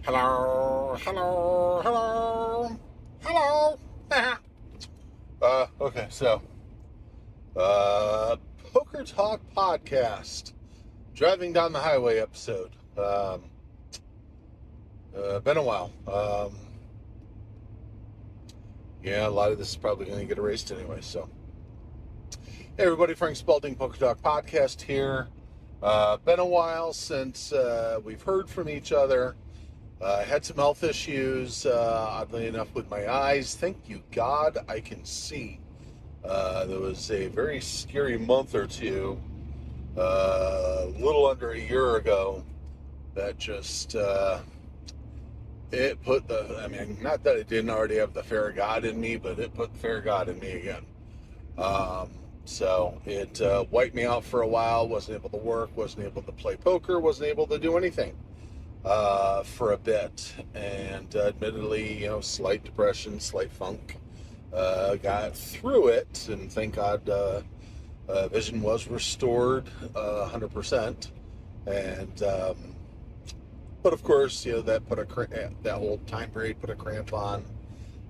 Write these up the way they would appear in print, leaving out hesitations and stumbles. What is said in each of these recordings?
Hello, hello, hello, hello. Okay, so, Poker Talk Podcast, driving down the highway episode. Been a while. Yeah, a lot of this is probably going to get erased anyway, so. Hey everybody, Frank Spalding, Poker Talk Podcast here. Been a while since we've heard from each other. I had some health issues, oddly enough, with my eyes. Thank you, God, I can see. There was a very scary month or two, a little under a year ago, that just, it put not that it didn't already have the fear of God in me, but it put the fear of God in me again. So it wiped me out for a while, wasn't able to work, wasn't able to play poker, wasn't able to do anything. For a bit, and admittedly, slight depression, slight funk. Got through it, and thank God, vision was restored 100%. And but of course, that put that whole time period put a cramp on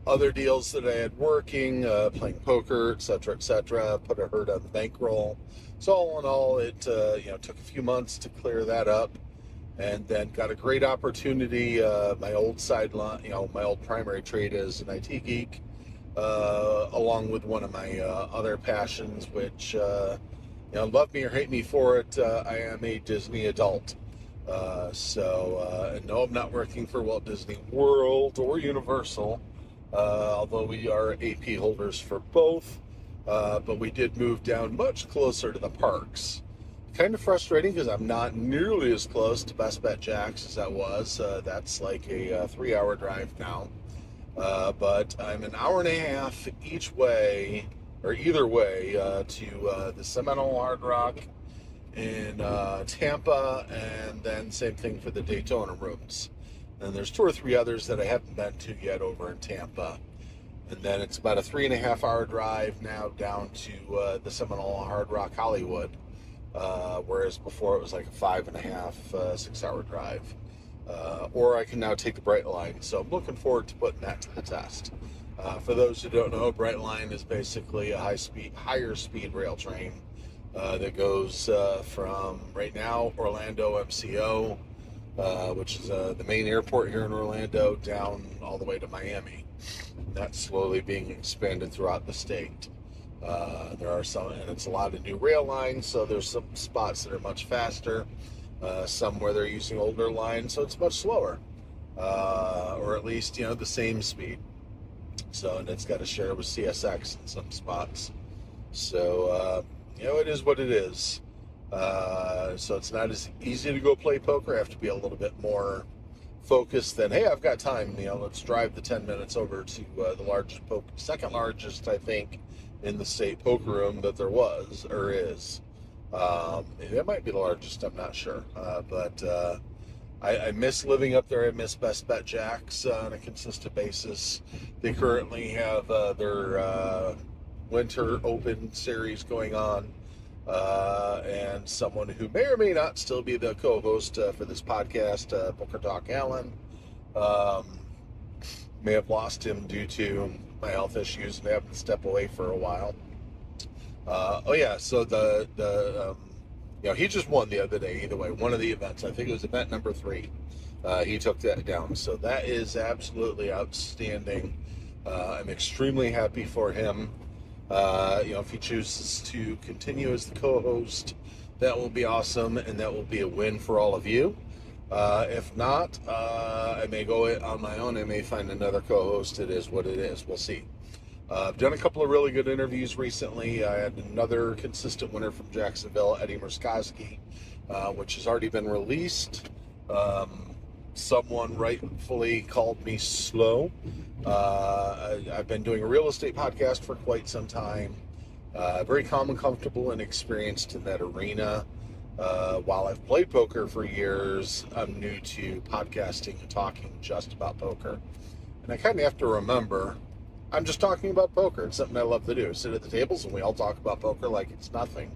other deals that I had working, playing poker, etc., put a hurt on the bankroll. So all in all, it took a few months to clear that up. And then got a great opportunity. My old sideline, my old primary trade is an IT geek, along with one of my other passions, which, love me or hate me for it, I am a Disney adult. And no, I'm not working for Walt Disney World or Universal, although we are AP holders for both. But we did move down much closer to the parks. Kind of frustrating because I'm not nearly as close to Best Bet Jack's as I was. That's like a 3-hour drive now. But I'm an hour and a half either way to the Seminole Hard Rock in Tampa, and then same thing for the Daytona rooms. And there's 2 or 3 others that I haven't been to yet over in Tampa. And then it's about a 3.5-hour drive now down to the Seminole Hard Rock Hollywood. Whereas before it was like a 5.5, 6-hour drive. Or I can now take the Bright Line. So I'm looking forward to putting that to the test. For those who don't know, Bright Line is basically a higher speed rail train that goes from right now Orlando MCO, which is the main airport here in Orlando, down all the way to Miami. That's slowly being expanded throughout the state. There are some, and it's a lot of new rail lines, so there's some spots that are much faster, some where they're using older lines, so it's much slower, or at least, the same speed. So, and it's got to share with CSX in some spots. So, it is what it is. So it's not as easy to go play poker. I have to be a little bit more focused than, hey, I've got time, let's drive the 10 minutes over to the second largest, I think, in the state poker room that there was or is. It might be the largest, I'm not sure. But I miss living up there. I miss Best Bet Jack's on a consistent basis. They currently have their Winter Open series going on. And someone who may or may not still be the co-host for this podcast, Poker Talk Alan, may have lost him due to my health issues and having to step away for a while. So he just won the other day, either way, one of the events. I think it was event number 3. He took that down. So that is absolutely outstanding. I'm extremely happy for him. If he chooses to continue as the co-host, that will be awesome, and that will be a win for all of you. If not, I may go on my own. I may find another co-host. It is what it is. We'll see. I've done a couple of really good interviews recently. I had another consistent winner from Jacksonville, Eddie Murskowski, which has already been released. Someone rightfully called me slow. I've been doing a real estate podcast for quite some time. Very calm and comfortable and experienced in that arena. While I've played poker for years, I'm new to podcasting and talking just about poker. And I kind of have to remember, I'm just talking about poker. It's something I love to do. Sit at the tables and we all talk about poker like it's nothing.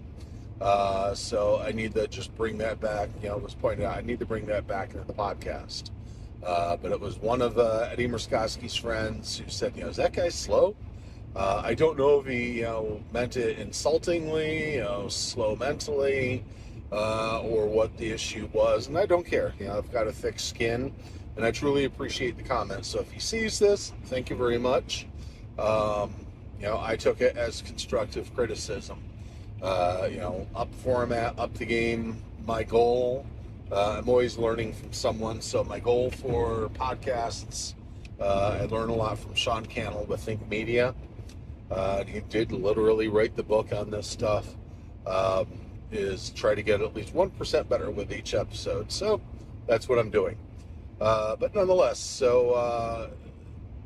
So I need to just bring that back. It was pointed out, I need to bring that back into the podcast. But it was one of Eddie Murkowski's friends who said, is that guy slow? I don't know if he, meant it insultingly, slow mentally, or what the issue was, and I don't care. I've got a thick skin, and I truly appreciate the comments. So if he sees this, thank you very much. I took it as constructive criticism. Up format, up the game. My goal, I'm always learning from someone. So my goal for podcasts, I learn a lot from Sean Cannell with Think Media. He did literally write the book on this stuff. Is try to get at least 1% better with each episode. So that's what I'm doing. But nonetheless, so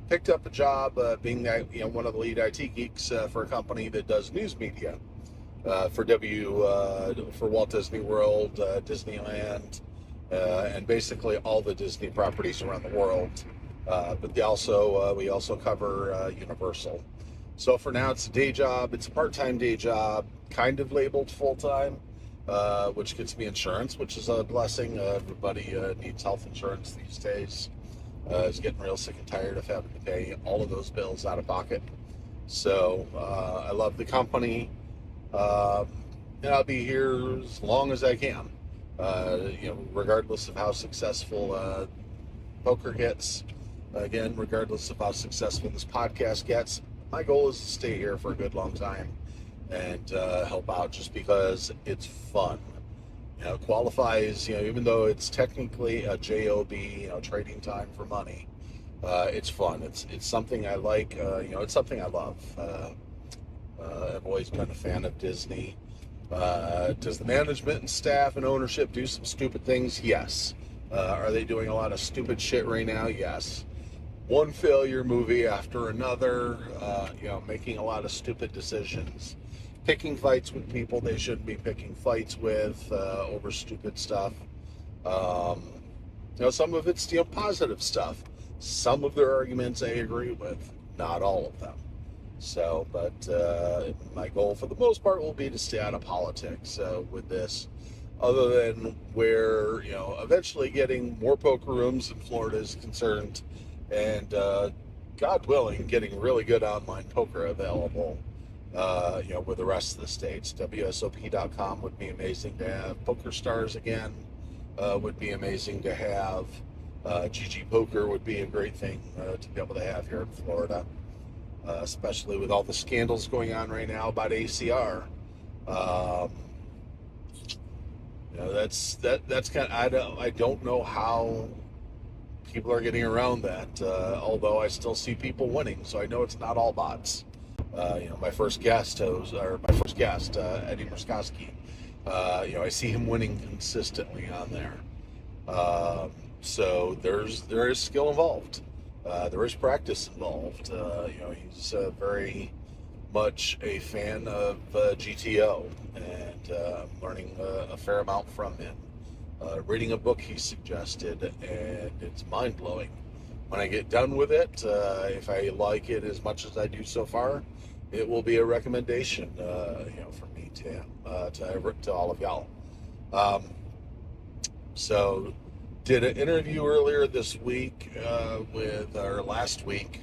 picked up a job being one of the lead IT geeks for a company that does news media for Walt Disney World, Disneyland, and basically all the Disney properties around the world. But we also cover Universal. So for now, it's a day job. It's a part-time day job, kind of labeled full-time, which gets me insurance, which is a blessing. Everybody needs health insurance these days. Is getting real sick and tired of having to pay all of those bills out of pocket. So I love the company, and I'll be here as long as I can. Regardless of how successful poker gets. Again, regardless of how successful this podcast gets, my goal is to stay here for a good long time and help out, just because it's fun. Qualifies, even though it's technically a job, trading time for money, it's fun. It's something I like. It's something I love. I've always been a fan of Disney. Does the management and staff and ownership do some stupid things? Yes. Are they doing a lot of stupid shit right now? Yes. One failure movie after another, making a lot of stupid decisions, picking fights with people they shouldn't be picking fights with over stupid stuff. Some of it's positive stuff. Some of their arguments I agree with, not all of them. So, but my goal for the most part will be to stay out of politics with this, other than where, eventually getting more poker rooms in Florida is concerned, and God willing, getting really good online poker available, with the rest of the states. WSOP.com would be amazing to have. PokerStars again would be amazing to have. GG Poker would be a great thing to be able to have here in Florida, especially with all the scandals going on right now about ACR. That's kind of, I don't know how people are getting around that, although I still see people winning, so I know it's not all bots. My first guest, Eddie Murkowski, I see him winning consistently on there. So there is skill involved. There is practice involved. He's very much a fan of GTO, and I'm learning a fair amount from him. Reading a book he suggested, and it's mind-blowing. When I get done with it, if I like it as much as I do so far, it will be a recommendation, from me to him, to all of y'all. So, did an interview earlier this week, last week,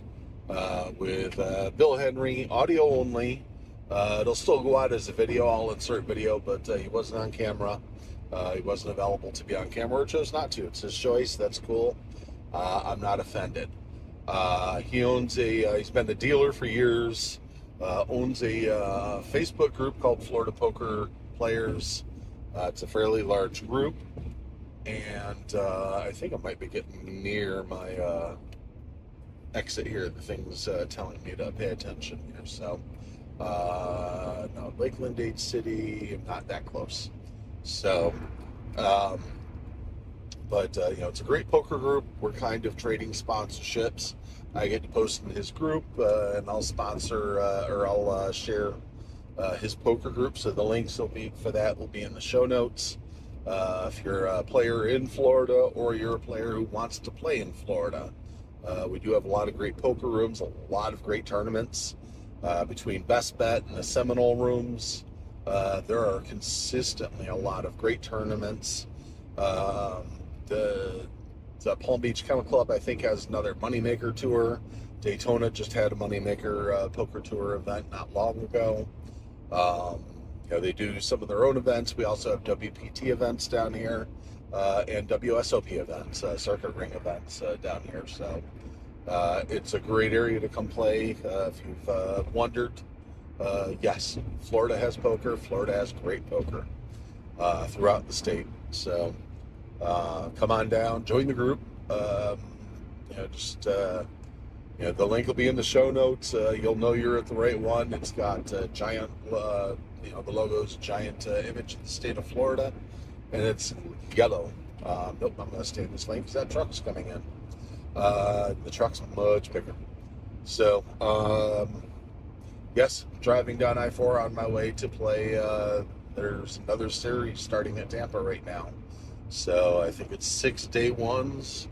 with Bill Henry, audio only. It'll still go out as a video. I'll insert video, but he wasn't on camera. He wasn't available to be on camera, or chose not to. It's his choice. That's cool. I'm not offended. He's been a dealer for years. Owns a Facebook group called Florida Poker Players. It's a fairly large group, and I think I might be getting near my exit here. The thing's telling me to pay attention here. So, no, Lakeland, Dade City, I'm not that close. So, it's a great poker group. We're kind of trading sponsorships. I get to post in his group, and I'll sponsor or I'll share his poker group. So the links will be in the show notes. If you're a player in Florida, or you're a player who wants to play in Florida, we do have a lot of great poker rooms, a lot of great tournaments. Between Best Bet and the Seminole rooms, there are consistently a lot of great tournaments. The Palm Beach Kennel Club, I think, has another Moneymaker tour. Daytona just had a Moneymaker poker tour event not long ago. They do some of their own events. We also have WPT events down here and WSOP events, circuit ring events down here. So it's a great area to come play. If you've wondered, yes, Florida has poker. Florida has great poker throughout the state. So come on down, join the group. The link will be in the show notes. You'll know you're at the right one. It's got a giant, the logo's a giant image of the state of Florida, and it's yellow. Nope, I'm going to stay in this lane because that truck's coming in. The truck's much bigger. So, yes, driving down I-4 on my way to play. There's another series starting at Tampa right now. So I think it's 6 day ones.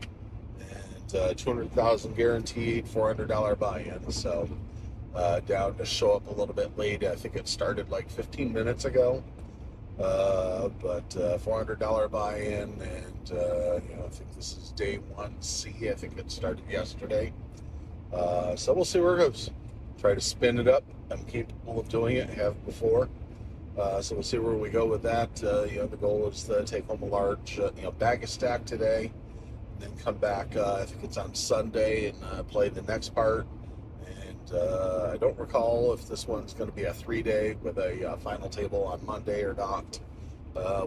$200,000 guaranteed, $400 buy-in. So down to show up a little bit late. I think it started like 15 minutes ago. But $400 buy-in, and I think this is day 1C. I think it started yesterday. So we'll see where it goes. Try to spin it up. I'm capable of doing it. Have before. So we'll see where we go with that. The goal is to take home a large, bag of stack today. Then come back, I think it's on Sunday, and play the next part. And I don't recall if this one's going to be a 3-day with a final table on Monday or not.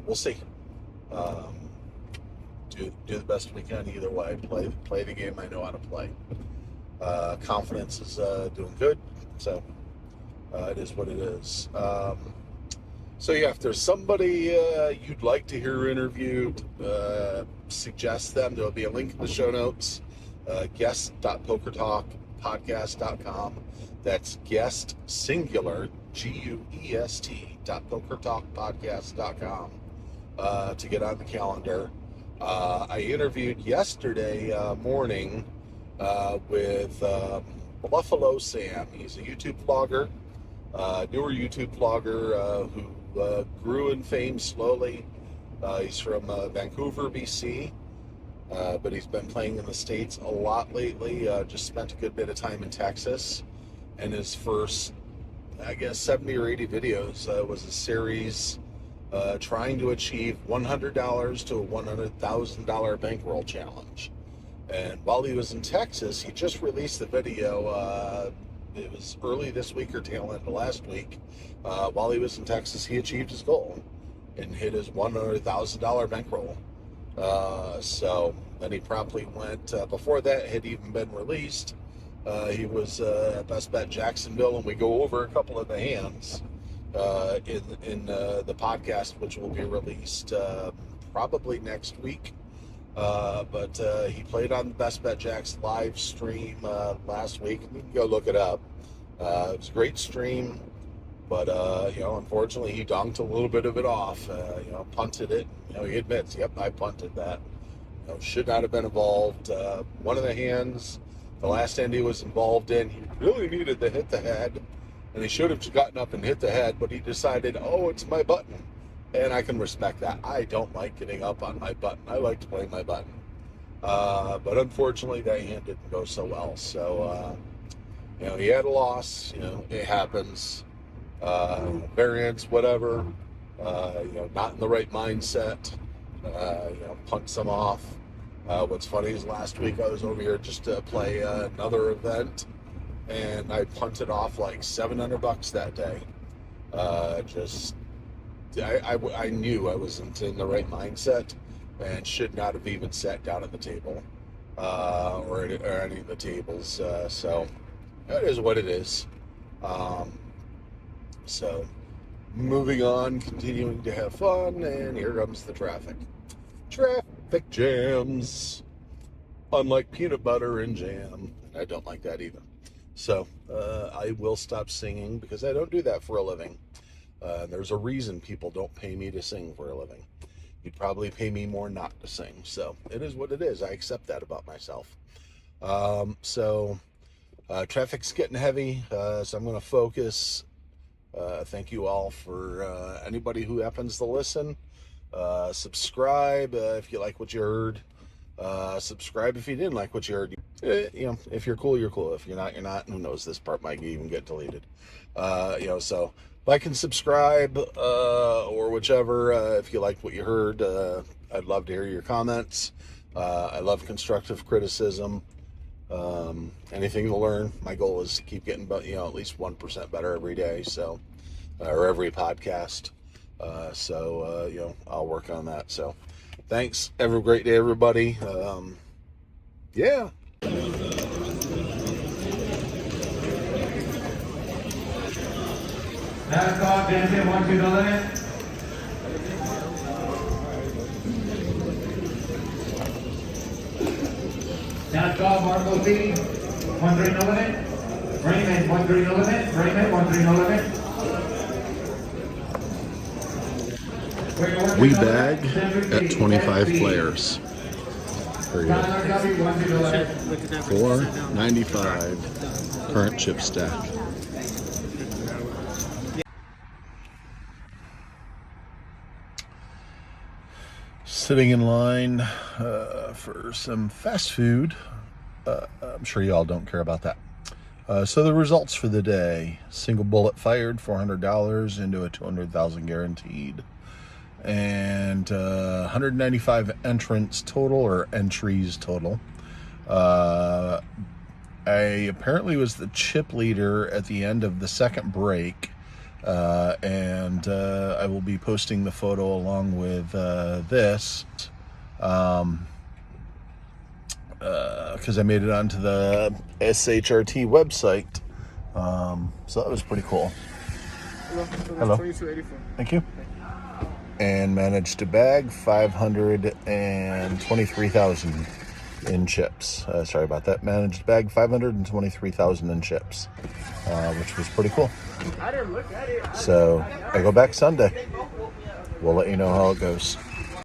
We'll see. Do the best we can either way. Play the game I know how to play. Confidence is doing good, so it is what it is. So yeah, if there's somebody you'd like to hear interviewed, suggest them. There'll be a link in the show notes, guest.pokertalkpodcast.com. That's guest, singular, guest.pokertalkpodcast.com to get on the calendar. I interviewed yesterday morning with Buffalo Sam. He's a YouTube vlogger, newer YouTube vlogger who grew in fame slowly. He's from Vancouver, BC, but he's been playing in the States a lot lately. Just spent a good bit of time in Texas. And his first, 70 or 80 videos was a series trying to achieve $100 to a $100,000 bankroll challenge. And while he was in Texas, he just released the video. It was early this week or tail end of last week. While he was in Texas, he achieved his goal and hit his $100,000 bankroll. So then he promptly went, before that had even been released, he was at Best Bet Jacksonville, and we go over a couple of the hands in the podcast, which will be released probably next week. But he played on the Best Bet Jacks live stream last week. You can go look it up. It was a great stream, but unfortunately he donked a little bit of it off. Punted it. He admits, "Yep, I punted that. Should not have been involved." One of the hands, the last hand he was involved in, he really needed to hit the head, and he should have gotten up and hit the head, but he decided, "Oh, it's my button." And I can respect that. I don't like getting up on my button. I like to play my button. But unfortunately, that hand didn't go so well. So, he had a loss. It happens. Variance, whatever. Not in the right mindset. Punt some off. What's funny is last week I was over here just to play another event, and I punted off like $700 that day. I knew I wasn't in the right mindset and should not have even sat down at the table or any of the tables. So that is what it is. So moving on, continuing to have fun, and here comes the traffic. Traffic jams. Unlike peanut butter and jam. I don't like that either. So I will stop singing because I don't do that for a living. There's a reason people don't pay me to sing for a living. You'd probably pay me more not to sing. So it is what it is. I accept that about myself. Traffic's getting heavy, so I'm going to focus. Thank you all for anybody who happens to listen. Subscribe if you like what you heard. Subscribe if you didn't like what you heard. If you're cool, you're cool. If you're not, you're not. Who knows? This part might even get deleted. So like and subscribe, or whichever. If you liked what you heard, I'd love to hear your comments. I love constructive criticism. Anything to learn. My goal is to keep getting, at least 1% better every day. So, or every podcast. I'll work on that. So, thanks. Have a great day, everybody. Yeah. That's all, Benson, 1, 2, no limit. That's all, Marco B, 1, 3, no limit. Raymond, 1, 3, no limit. Raymond, 1, 3, no limit. We bag at 25 players. $4.95 current chip stack. Sitting in line for some fast food. I'm sure you all don't care about that. So the results for the day: single bullet fired, $400 into a 200,000 guaranteed, and 195 entrants total, or entries total. I apparently was the chip leader at the end of the second break, and I will be posting the photo along with this, because I made it onto the SHRT website. So that was pretty cool. Hello. 2284. Thank you. And managed to bag 523,000 in chips. Sorry about that. Managed to bag 523,000 in chips, which was pretty cool. I didn't look at it. So I go back Sunday. We'll let you know how it goes.